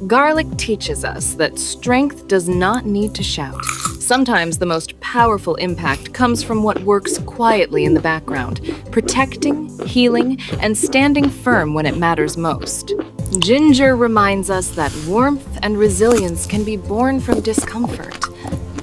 Garlic teaches us that strength does not need to shout. Sometimes the most powerful impact comes from what works quietly in the background, protecting, healing, and standing firm when it matters most. Ginger reminds us that warmth and resilience can be born from discomfort,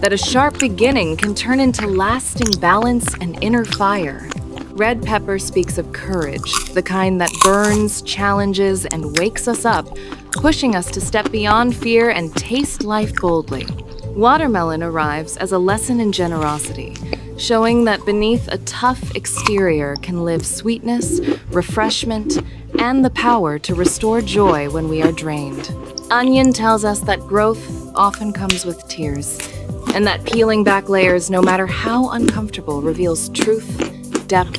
that a sharp beginning can turn into lasting balance and inner fire. Red pepper speaks of courage, the kind that burns, challenges, and wakes us up, pushing us to step beyond fear and taste life boldly. Watermelon arrives as a lesson in generosity, showing that beneath a tough exterior can live sweetness, refreshment, and the power to restore joy when we are drained. Onion tells us that growth often comes with tears, and that peeling back layers, no matter how uncomfortable, reveals truth, depth,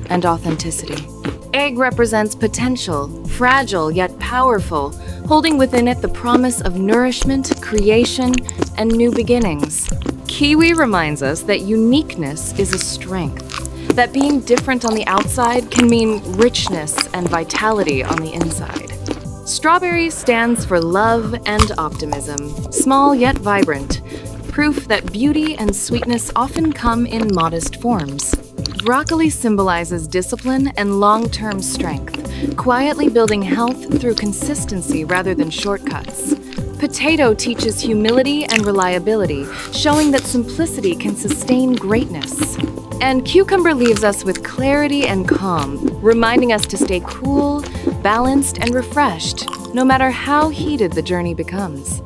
and authenticity. Egg represents potential, fragile yet powerful, holding within it the promise of nourishment, creation, and new beginnings. Kiwi reminds us that uniqueness is a strength, that being different on the outside can mean richness and vitality on the inside. Strawberry stands for love and optimism, small yet vibrant, proof that beauty and sweetness often come in modest forms. Broccoli symbolizes discipline and long-term strength, quietly building health through consistency rather than shortcuts. Potato teaches humility and reliability, showing that simplicity can sustain greatness. And cucumber leaves us with clarity and calm, reminding us to stay cool, balanced, and refreshed, no matter how heated the journey becomes.